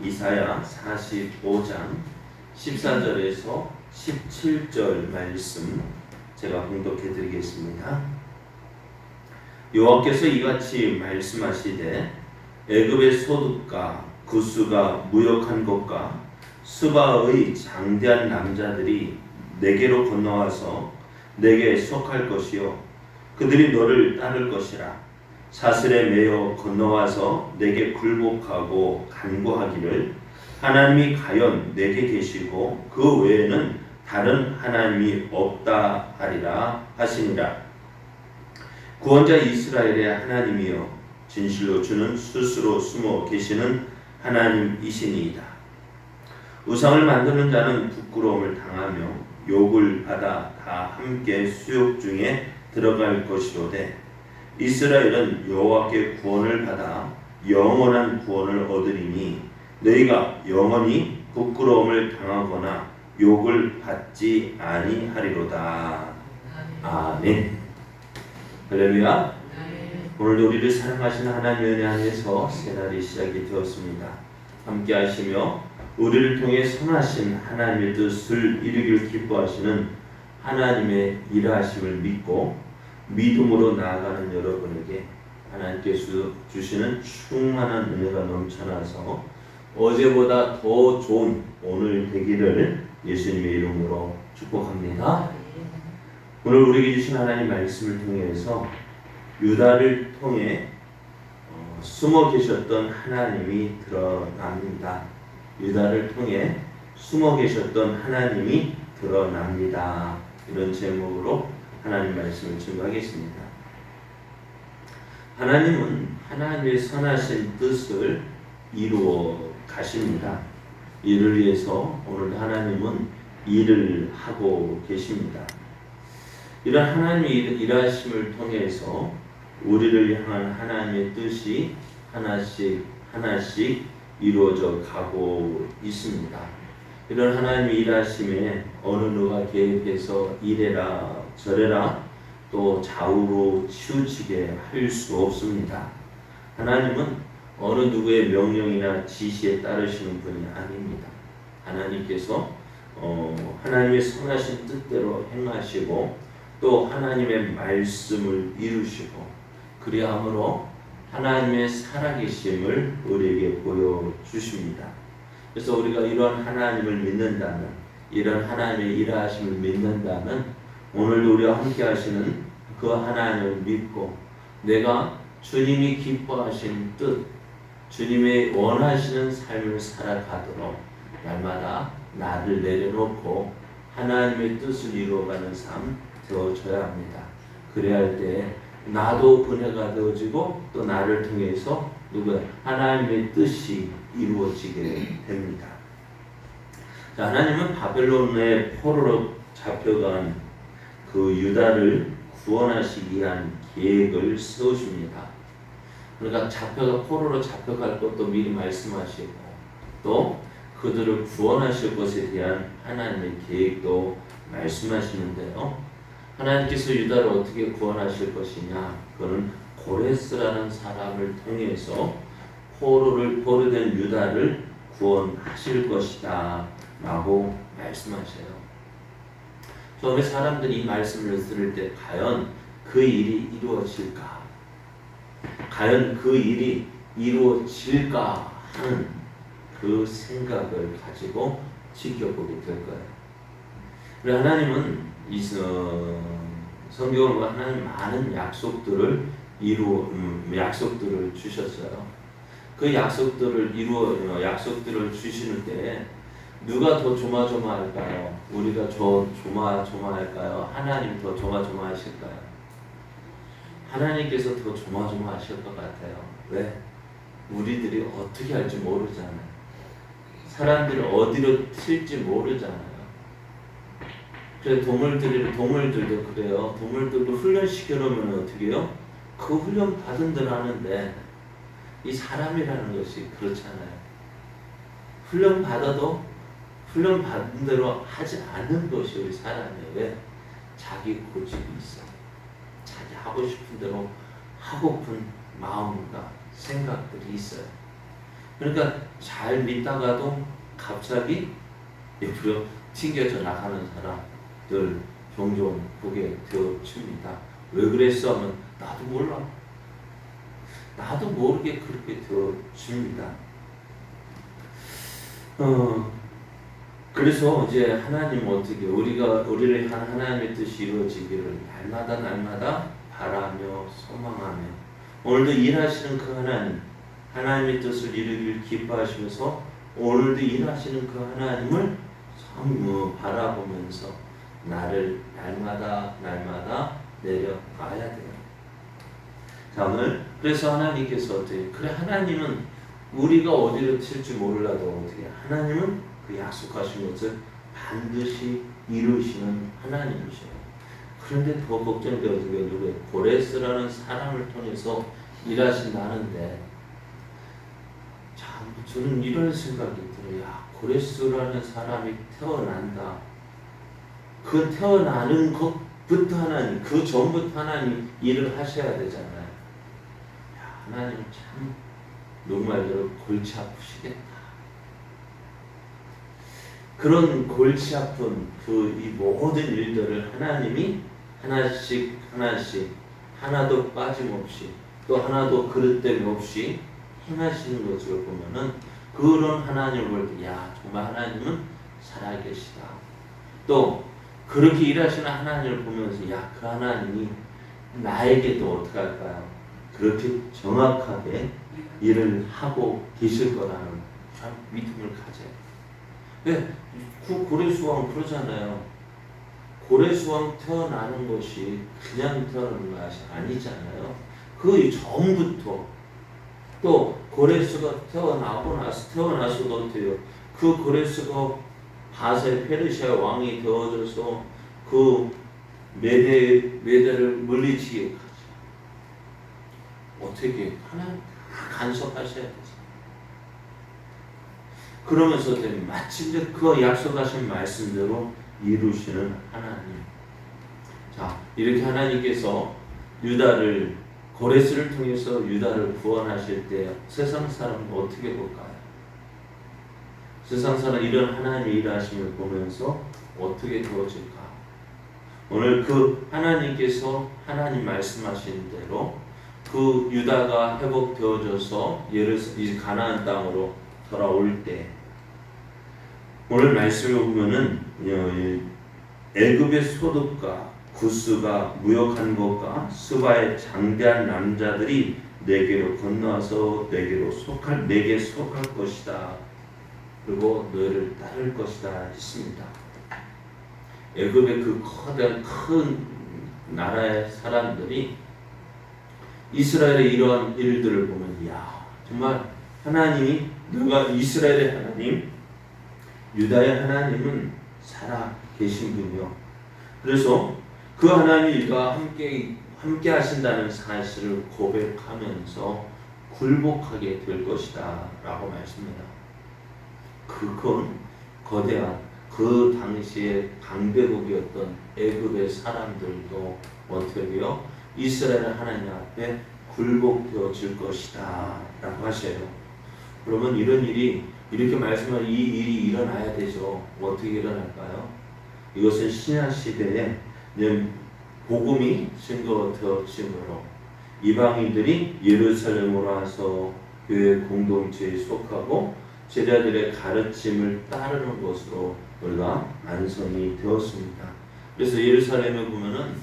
이사야 45장 14절에서 17절 말씀 제가 봉독해 드리겠습니다. 여호와께서 이같이 말씀하시되 애굽의 소득과 구스가 무역한 것과 스바의 장대한 남자들이 내게로 건너와서 내게 속할 것이요 그들이 너를 따를 것이라. 사슬에 매여 건너와서 내게 굴복하고 간구하기를 하나님이 과연 내게 계시고 그 외에는 다른 하나님이 없다 하리라 하시니라. 구원자 이스라엘의 하나님이여 진실로 주는 스스로 숨어 계시는 하나님이시니이다. 우상을 만드는 자는 부끄러움을 당하며 욕을 받아 다 함께 수욕 중에 들어갈 것이로되 이스라엘은 여호와께 구원을 받아 영원한 구원을 얻으리니 너희가 영원히 부끄러움을 당하거나 욕을 받지 아니하리로다. 아멘. 할렐루야. 오늘도 우리를 사랑하시는 하나님의 은혜 안에서 새날이 시작이 되었습니다. 함께 하시며 우리를 통해 선하신 하나님의 뜻을 이루길 기뻐하시는 하나님의 일하심을 믿고 믿음으로 나아가는 여러분에게 하나님께서 주시는 충만한 은혜가 넘쳐나서 어제보다 더 좋은 오늘 되기를 예수님의 이름으로 축복합니다. 오늘 우리에게 주신 하나님 말씀을 통해서 유다를 통해 숨어 계셨던 하나님이 드러납니다. 유다를 통해 숨어 계셨던 하나님이 드러납니다. 이런 제목으로 하나님 말씀을 증거하겠습니다. 하나님은 하나님의 선하신 뜻을 이루어 가십니다. 이를 위해서 오늘 하나님은 일을 하고 계십니다. 이런 하나님의 일하심을 통해서 우리를 향한 하나님의 뜻이 하나씩 이루어져 가고 있습니다. 이런 하나님의 일하심에 어느 누가 개입해서 이래라 저래라 또 좌우로 치우치게 할 수 없습니다. 하나님은 어느 누구의 명령이나 지시에 따르시는 분이 아닙니다. 하나님께서 하나님의 선하신 뜻대로 행하시고 또 하나님의 말씀을 이루시고 그리함으로 하나님의 살아계심을 우리에게 보여주십니다. 그래서 우리가 이러한 하나님을 믿는다면, 이런 하나님의 일하심을 믿는다면 오늘도 우리와 함께 하시는 그 하나님을 믿고 내가 주님이 기뻐하신 뜻, 주님의 원하시는 삶을 살아가도록 날마다 나를 내려놓고 하나님의 뜻을 이루어가는 삶 되어져야 합니다. 그래야 할 때 나도 은혜가 되어지고 또 나를 통해서 하나님의 뜻이 이루어지게 됩니다. 자, 하나님은 바벨론의 포로로 잡혀간 그 유다를 구원하시기 위한 계획을 세우십니다. 그러니까 포로로 잡혀갈 것도 미리 말씀하시고 또 그들을 구원하실 것에 대한 하나님의 계획도 말씀하시는데요. 하나님께서 유다를 어떻게 구원하실 것이냐? 그는 고레스라는 사람을 통해서 포로된 유다를 구원하실 것이다 라고 말씀하셔요. 처음에 사람들이 이 말씀을 들을 때 과연 그 일이 이루어질까? 과연 그 일이 이루어질까 하는 그 생각을 가지고 지켜보게 될 거예요. 그리고 하나님은 성경을 보면 하나님 많은 약속들을 주셨어요. 그 약속들을 주시는 때 누가 더 조마조마할까요? 우리가 조마조마할까요? 하나님 더 조마조마하실까요? 하나님께서 더 조마조마하실 것 같아요. 왜? 우리들이 어떻게 할지 모르잖아요. 사람들이 어디로 튈지 모르잖아요. 그래서 동물들도 그래요. 동물들도 훈련시켜 놓으면 어떻게 해요? 그 훈련 받은 대로 하는데 이 사람이라는 것이 그렇잖아요. 훈련 받은 대로 하지 않는 것이 우리 사람이에요. 왜? 자기 고집이 있어. 자기 하고 싶은 대로 하고픈 마음과 생각들이 있어요. 그러니까 잘 믿다가도 갑자기 옆으로 튕겨져 나가는 사람들 종종 보게 되어집니다. 왜 그랬어 하면 나도 몰라. 나도 모르게 그렇게 되어집니다. 그래서 이제 하나님 어떻게 우리를 향한 하나님의 뜻이 이루어지기를 날마다 바라며 소망하며 오늘도 일하시는 그 하나님의 뜻을 이루길 기뻐하시면서 오늘도 일하시는 그 하나님을 바라보면서 나를 날마다 내려가야 돼요. 자, 오늘 그래서 하나님께서 어떻게 그래 하나님은 우리가 어디로 튈지 몰라도 어떻게 하나님은 그 약속하신 것을 반드시 이루시는 하나님이셔요. 그런데 더 걱정되어지게 누구예요? 고레스라는 사람을 통해서 일하신다는데 참 저는 이런 생각이 들어요. 야, 고레스라는 사람이 태어난다. 그 태어나는 것부터 하나님, 그 전부터 하나님 일을 하셔야 되잖아요. 야, 하나님 참 정말로 골치 아프시겠다. 그런 골치 아픈 이 모든 일들을 하나님이 하나씩 하나도 빠짐없이 또 하나도 그릇됨 없이 행하시는 것을 보면은 그런 하나님을 볼 때 야 정말 하나님은 살아계시다. 또 그렇게 일하시는 하나님을 보면서 야 그 하나님이 나에게도 어떻게 할까요? 그렇게 정확하게 일을 하고 계실 거라는 믿음을 가져요. 네, 고레스왕 그러잖아요. 고레스왕 태어나는 것이 그냥 태어나는 것이 아니잖아요. 그 전부터 또 고레스가 태어나서도 어때요? 그 고레스가 바세 페르시아 왕이 되어져서 그 메대를 물리치기까지 어떻게 하나님 간섭하셔야 되죠. 그러면서 마침내 그 약속하신 말씀대로 이루시는 하나님. 자, 이렇게 하나님께서 고레스를 통해서 유다를 구원하실 때 세상 사람은 어떻게 볼까요? 세상 사람 이런 하나님의 일하심을 보면서 어떻게 되어질까? 오늘 그 하나님께서 하나님 말씀하신 대로 그 유다가 회복되어져서 이제 가나안 땅으로 돌아올 때 오늘 말씀을 보면은 애굽의 소득과 구스가 무역한 것과 스바의 장대한 남자들이 내게로 건너와서 내게 속할 것이다. 그리고 너희를 따를 것이다 했습니다. 애굽의 그 거대한 큰 나라의 사람들이 이스라엘의 이러한 일들을 보면 야 정말 하나님이 너가 이스라엘의 하나님 유다의 하나님은 살아 계신 분이요. 그래서 그 하나님과 함께 하신다는 사실을 고백하면서 굴복하게 될 것이다 라고 말씀합니다. 그건 거대한 그 당시에 강대국이었던 애굽의 사람들도 어떻게 해요? 이스라엘 하나님 앞에 굴복되어질 것이다 라고 하셔요. 그러면 이런 일이 이렇게 말씀한 이 일이 일어나야 되죠. 어떻게 일어날까요? 이것은 신약시대에 복음이 증거되어짐으로 이방인들이 예루살렘으로 와서 교회 공동체에 속하고 제자들의 가르침을 따르는 것으로 우리가 완성이 되었습니다. 그래서 예루살렘에 보면은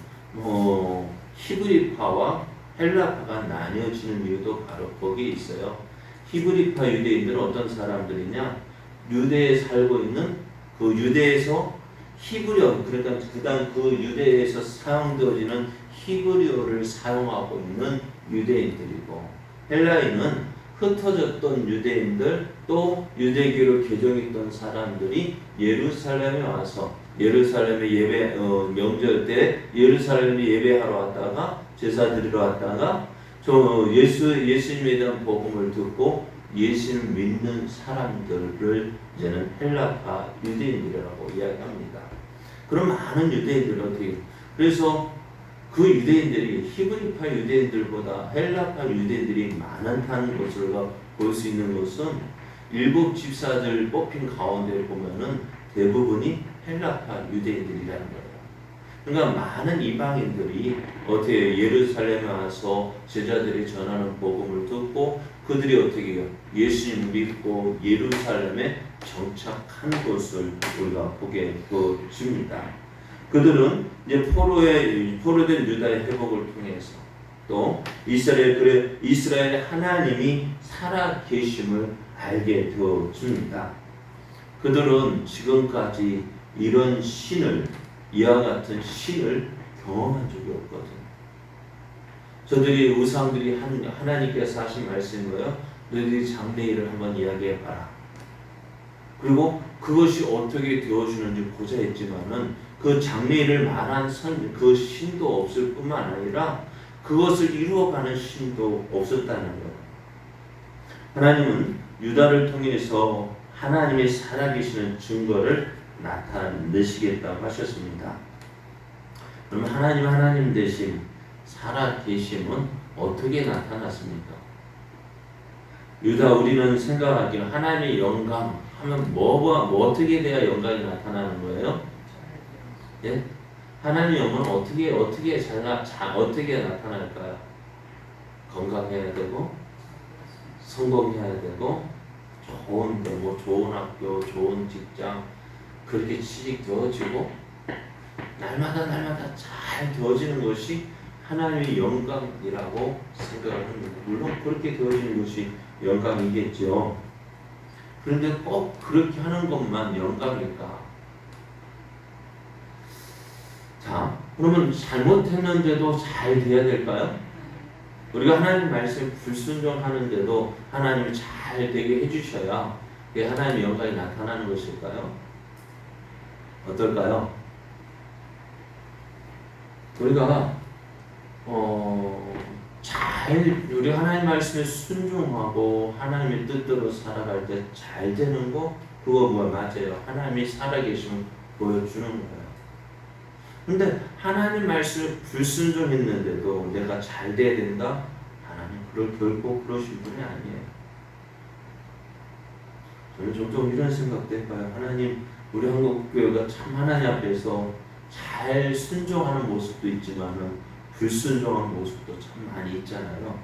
히브리파와 헬라파가 나뉘어지는 이유도 바로 거기에 있어요. 히브리파 유대인들은 어떤 사람들이냐? 유대에 살고 있는 그 유대에서 히브리어, 그러니까 그 유대에서 사용되어지는 히브리어를 사용하고 있는 유대인들이고, 헬라인은 흩어졌던 유대인들 또 유대교를 개종했던 사람들이 예루살렘에 와서 예루살렘에 명절 때 예루살렘에 예배하러 왔다가 제사 드리러 왔다가 예수님에 대한 복음을 듣고 예수를 믿는 사람들을 이제는 헬라파 유대인이라고 이야기합니다. 그럼 많은 유대인들은 어떻게 그래서 그 유대인들이 히브리파 유대인들보다 헬라파 유대인들이 많다는 것을 볼 수 있는 것은 일곱 집사들 뽑힌 가운데 보면은 대부분이 헬라파 유대인들이라는 거예요. 그러니까 많은 이방인들이 어떻게 예루살렘에 와서 제자들이 전하는 복음을 듣고 그들이 어떻게 해요? 예수님 믿고 예루살렘에 정착한 것을 우리가 보게 되어집니다. 그들은 이제 포로된 유다의 회복을 통해서 또 이스라엘의 하나님이 살아 계심을 알게 되어집니다. 그들은 지금까지 이런 신을 이와 같은 신을 경험한 적이 없거든. 저들이 우상들이 하나님께서 하신 말씀인 거예요. 너희들이 장래일을 한번 이야기해봐라. 그리고 그것이 어떻게 되어주는지 보자 했지만은 그 장래일을 말한 그 신도 없을 뿐만 아니라 그것을 이루어가는 신도 없었다는 거예요. 하나님은 유다를 통해서 하나님의 살아계시는 증거를 나타내시겠다고 하셨습니다. 그럼 하나님 대신 살아계심은 어떻게 나타났습니까? 유다 우리는 생각하기에 하나님의 영광 하면 뭐 어떻게 돼야 영광이 나타나는 거예요? 예? 하나님의 영광은 어떻게 나타날까요? 건강해야 되고 성공해야 되고 좋은 학교, 좋은 직장 그렇게 취직 되어지고 날마다 잘 되어지는 것이 하나님의 영광이라고 생각을 합니다. 물론 그렇게 되어지는 것이 영광이겠죠. 그런데 꼭 그렇게 하는 것만 영광일까? 자, 그러면 잘못했는데도 잘 돼야 될까요? 우리가 하나님 말씀에 불순종하는데도 하나님이 잘 되게 해주셔야 그게 하나님의 영광이 나타나는 것일까요? 어떨까요? 우리가 우리 하나님 말씀에 순종하고 하나님의 뜻대로 살아갈 때 잘 되는 거 그거 맞아요. 하나님이 살아계심을 보여주는 거예요. 근데 하나님 말씀에 불순종했는데도 내가 잘 돼야 된다? 하나님 결코 그러실 분이 아니에요. 저는 종종 이런 생각도 해봐요. 하나님 우리 한국교회가 참 하나님 앞에서 잘 순종하는 모습도 있지만은 불순종하는 모습도 참 많이 있잖아요.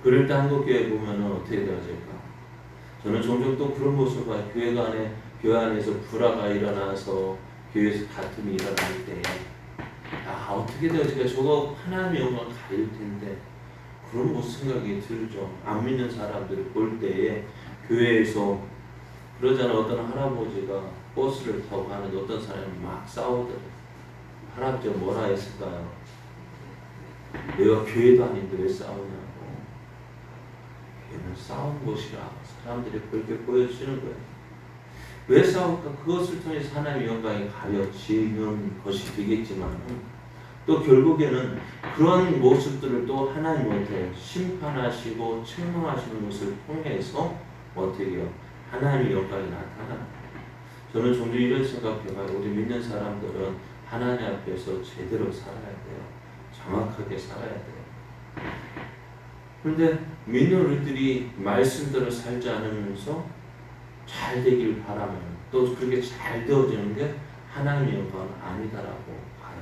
그럴 때 한국교회 보면은 어떻게 되어질까? 저는 종종 또 그런 모습을 봐요. 교회 안에서 불화가 일어나서 교회에서 다툼이 일어날 때 어떻게 되어질까? 저거 하나님의 영광을 가릴 텐데 그런 모습 생각이 들죠. 안 믿는 사람들을 볼 때에 교회에서 그러잖아. 어떤 할아버지가 버스를 타고 가는데 어떤 사람이 막 싸우더래. 할아버지가 뭐라 했을까요? 내가 교회도 아닌데 왜 싸우냐고. 교회는 싸운 곳이라 사람들이 그렇게 보여주는 거예요. 왜 싸울까? 그것을 통해서 하나님의 영광이 가려지는 것이 되겠지만 또 결국에는 그런 모습들을 또 하나님한테 심판하시고 책망하시는 것을 통해서 어떻게 해요? 하나님의 영광이 나타납니다. 저는 종종 이런 생각해봐요. 우리 믿는 사람들은 하나님 앞에서 제대로 살아야 돼요. 정확하게 살아야 돼요. 그런데 믿는 우리들이 말씀대로 살지 않으면서 잘 되길 바라면 또 그렇게 잘 되어지는 게 하나님의 영광은 아니다라고 봐요.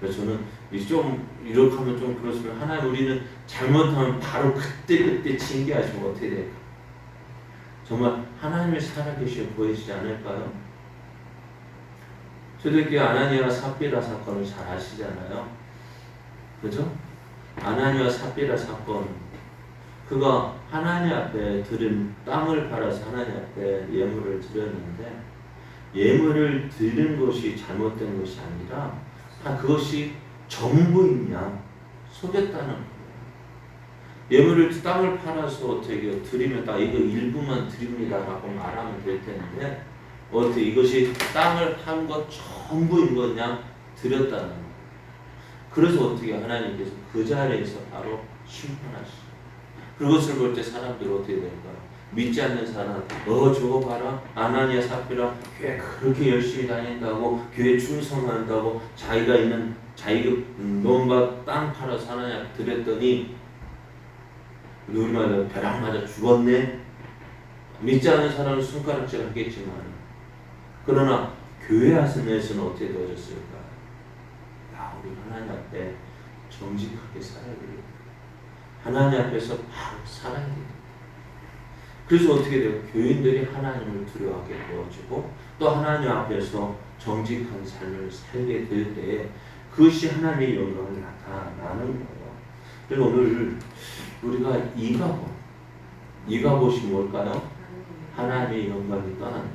그래서 저는 좀 이렇게 하면 좀 그렇지만 하나님 우리는 잘못하면 바로 그때 징계하시면 어떻게 될까? 정말 하나님의 살아계심이 보이지 않을까요? 초대교회 아나니아와 삽비라 사건을 잘 아시잖아요. 그죠? 아나니아와 삽비라 사건 그가 하나님 앞에 드린 땅을 팔아서 하나님 앞에 예물을 드렸는데 예물을 드린 것이 잘못된 것이 아니라 그것이 전부이냐 속였다는 거예요. 예물을 땅을 팔아서 어떻게 드리면 이거 일부만 드립니다라고 말하면 될 텐데 어떻게 이것이 땅을 판 것 전부인 거냐 드렸다는 거예요. 그래서 어떻게 하나님께서 그 자리에서 바로 심판하시죠. 그것을 볼 때 사람들이 어떻게 될까요? 믿지 않는 사람, 저거 봐라, 아나니아 삽비라 교회 그렇게 열심히 다닌다고, 교회 충성한다고, 자기가 논밭 땅 팔아서 하나님 드렸더니 우리 말로 벼락 맞아 죽었네. 믿지 않는 사람은 손가락질 하겠지만, 그러나 교회 안에서는 어떻게 되어졌을까? 야, 우리 하나님 앞에 정직하게 살아야 되겠다. 하나님 앞에서 바로 살아야 되겠다. 그래서 어떻게 돼요? 교인들이 하나님을 두려워하게 되어지고, 또 하나님 앞에서 정직한 삶을 살게 될 때에 그것이 하나님의 영광을 나타나는 거예요. 그래서 오늘 우리가 이가봇이 뭘까요? 하나님의 영광이 떠나는.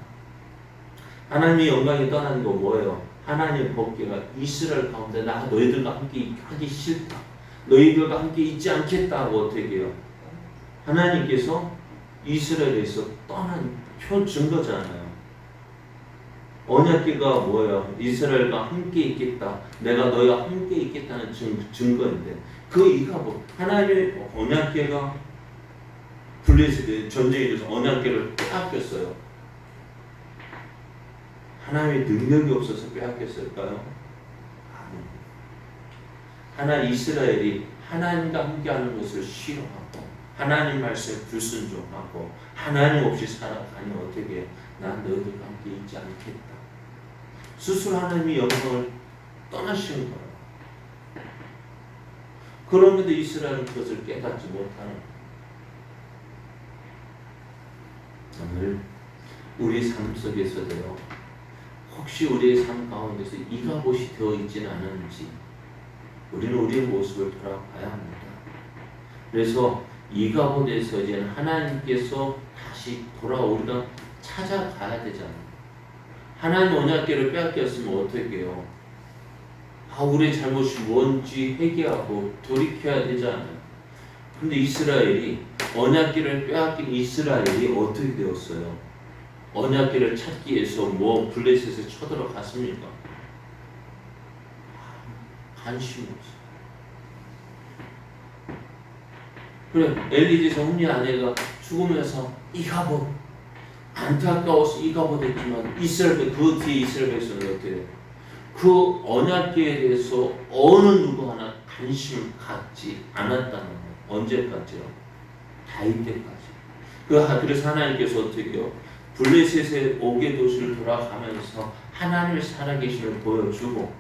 하나님의 영광이 떠나는 거 뭐예요? 하나님의 법궤가 이스라엘 가운데 나 너희들과 함께 하기 싫다. 너희들과 함께 있지 않겠다고 어떻게 해요? 하나님께서 이스라엘에서 떠난 표 증거잖아요. 언약궤가 뭐예요? 이스라엘과 함께 있겠다. 내가 너희와 함께 있겠다는 증거인데, 그 이가봇 하나님의 언약궤가 블레셋의 전쟁에 대해서 언약궤를 빼앗겼어요. 하나님의 능력이 없어서 빼앗겼을까요? 아니. 이스라엘이 하나님과 함께하는 것을 싫어하고 하나님 말씀에 불순종하고 하나님 없이 살아가니 어떻게 난 너희들과 함께 있지 않겠다. 스스로 하나님의 영광을 떠나시는 거예요. 그럼에도 이스라엘은 그것을 깨닫지 못하는 거예요. 오늘 우리 삶 속에서도요, 혹시 우리의 삶 가운데서 이가봇이 되어 있지는 않은지 우리는 우리의 모습을 돌아봐야 합니다. 그래서 이가봇에서 이제 하나님께서 다시 우리가 찾아가야 되잖아요. 하나님 언약궤를 빼앗겼으면 어떻게 해요? 우리의 잘못이 뭔지 회개하고 돌이켜야 되잖아요. 근데 이스라엘이 언약궤를 빼앗긴 이스라엘이 어떻게 되었어요? 언약궤를 찾기 위해서 블레셋에 쳐들어갔습니까? 관심이 없어요. 그래, 엘리제 성리 아내가 죽으면서 이가봇, 안타까워서 이가봇 했지만 그 뒤에 이스라엘 백성은 어떻게 해요? 그 언약궤에 대해서 어느 누구 하나 관심을 갖지 않았다는 거예요. 언제까지요? 다윗 때까지. 그래서 하나님께서 어떻게 해요? 블레셋의 5개 도시를 돌아가면서 하나님의 살아계심을 보여주고,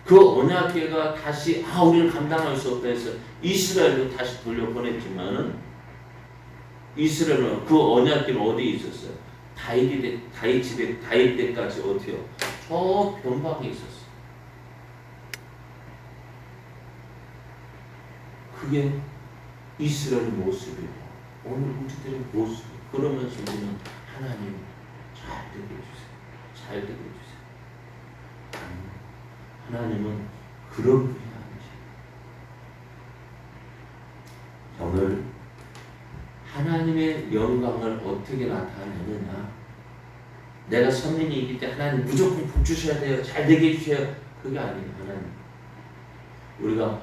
그 언약궤가 다시 우리는 감당할 수 없다 해서 이스라엘로 다시 돌려보냈지만은, 이스라엘은 그 언약궤는 어디에 있었어요? 다윗 때까지 어디요? 저 변방에 있었어요. 그게 이스라엘의 모습이고 오늘 우리들의 모습. 그러면서 우리는 하나님 잘 되게 해주세요. 잘 되게 해주세요. 하나님은 그런 분이 아니시죠. 오늘 하나님의 영광을 어떻게 나타내느냐? 내가 선민이기 때문에 하나님 무조건 복 주셔야 돼요. 잘 되게 해주셔야. 그게 아니에요. 하나님. 우리가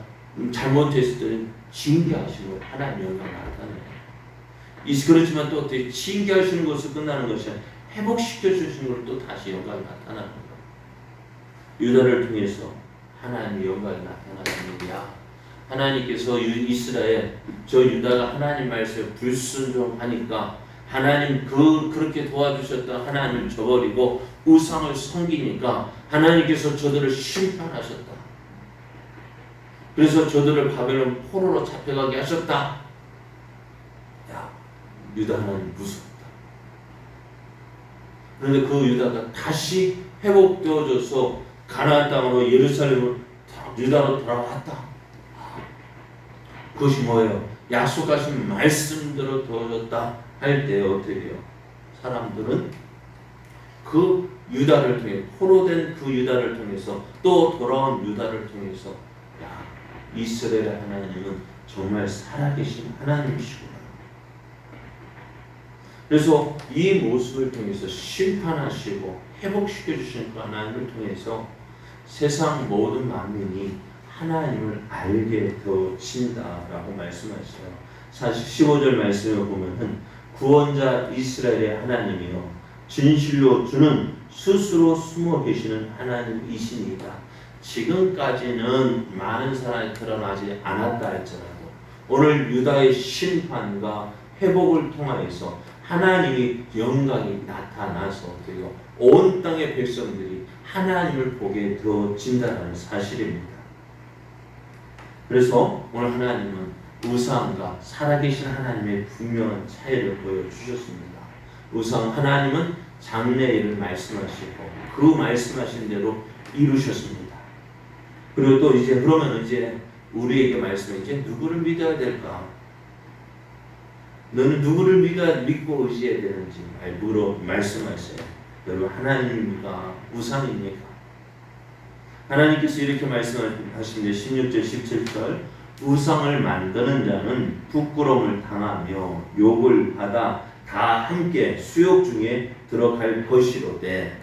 잘못했을 때는 징계하시고 하나님 영광을 나타내요. 그렇지만 또 어떻게 징계하시는 것으로 끝나는 것이 아니라 회복시켜 주시는 것으로 또 다시 영광이 나타나는 거예요. 유다를 통해서 하나님의 영광이 나타나는 일이야. 하나님께서 이스라엘 저 유다가 하나님 말씀에 불순종하니까 하나님 그렇게 도와주셨던 하나님을 저버리고 우상을 섬기니까 하나님께서 저들을 심판하셨다. 그래서 저들을 바벨론 포로로 잡혀가게 하셨다. 야, 유다 하나님 무섭다. 그런데 그 유다가 다시 회복되어져서 가나안 땅으로 예루살렘으로 유다로 돌아왔다. 그것이 뭐예요? 약속하신 말씀대로 되어졌다 할 때 어떻게 해요? 사람들은 그 유다를 통해 포로된 그 유다를 통해서 또 돌아온 유다를 통해서 야, 이스라엘의 하나님은 정말 살아계신 하나님이시구나. 그래서 이 모습을 통해서 심판하시고 회복시켜 주신 그 하나님을 통해서 세상 모든 만민이 하나님을 알게 되어진다라고 말씀하셨어요. 사실 15절 말씀을 보면은 구원자 이스라엘의 하나님이요 진실로 주는 스스로 숨어 계시는 하나님이십니다. 지금까지는 많은 사람이 드러나지 않았다 할지라도 오늘 유다의 심판과 회복을 통하여서 하나님의 영광이 나타나서 온 땅의 백성들이 하나님을 보게 되어진다는 사실입니다. 그래서 오늘 하나님은 우상과 살아계신 하나님의 분명한 차이를 보여주셨습니다. 우상 하나님은 장래일을 말씀하시고 그 말씀하신 대로 이루셨습니다. 그리고 또 그러면 우리에게 말씀해 누구를 믿어야 될까? 너는 누구를 믿고 의지해야 되는지 말씀하세요. 여러분 하나님입니까? 우상입니까? 하나님께서 이렇게 말씀하시는데 16절 17절 우상을 만드는 자는 부끄러움을 당하며 욕을 받아 다 함께 수욕 중에 들어갈 것이로되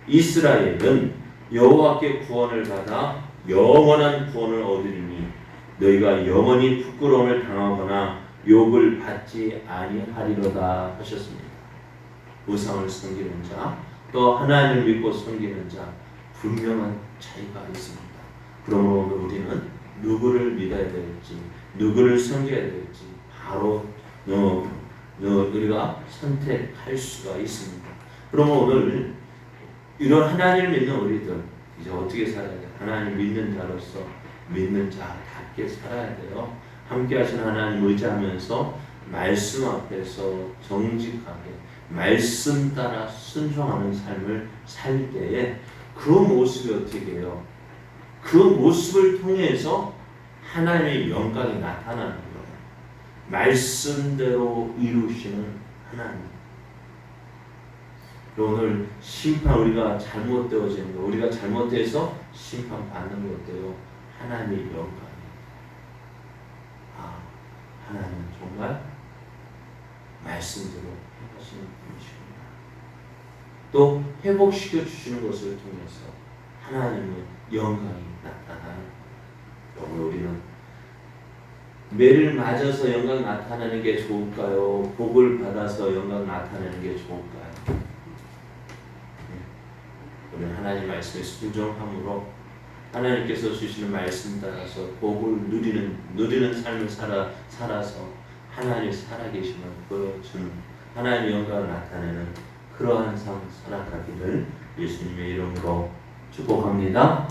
이스라엘은 여호와께 구원을 받아 영원한 구원을 얻으리니 너희가 영원히 부끄러움을 당하거나 욕을 받지 아니하리로다 하셨습니다. 우상을 섬기는 자, 또 하나님을 믿고 섬기는 자 분명한 차이가 있습니다. 그러므로 오늘 우리는 누구를 믿어야 될지, 누구를 섬겨야 될지 바로 우리가 선택할 수가 있습니다. 그러면 오늘 이런 하나님을 믿는 우리들 이제 어떻게 살아야 돼요? 하나님 믿는 자로서 믿는 자답게 살아야 돼요. 함께 하신 하나님 의지하면서 말씀 앞에서 정직하게 말씀 따라 순종하는 삶을 살 때에 그 모습이 어떻게 해요? 그 모습을 통해서 하나님의 영광이 나타나는 거예요. 말씀대로 이루시는 하나님. 오늘 심판 우리가 잘못되어지는 거, 우리가 잘못돼서 심판받는 것도요. 하나님의 영광이. 하나님 정말 말씀대로 하시는 분이십니다. 또 회복시켜 주시는 것을 통해서 하나님의 영광이 나타나는. 오늘 우리는 매를 맞아서 영광 나타내는 게 좋을까요? 복을 받아서 영광 나타내는 게 좋을까요? 우리는 하나님 말씀에 순종함으로 하나님께서 주시는 말씀 따라서 복을 누리는 삶을 살아서 하나님이 살아계심을 보여주는 하나님의 영광을 나타내는 그러한 삶 살아가기를 예수님의 이름으로 축복합니다.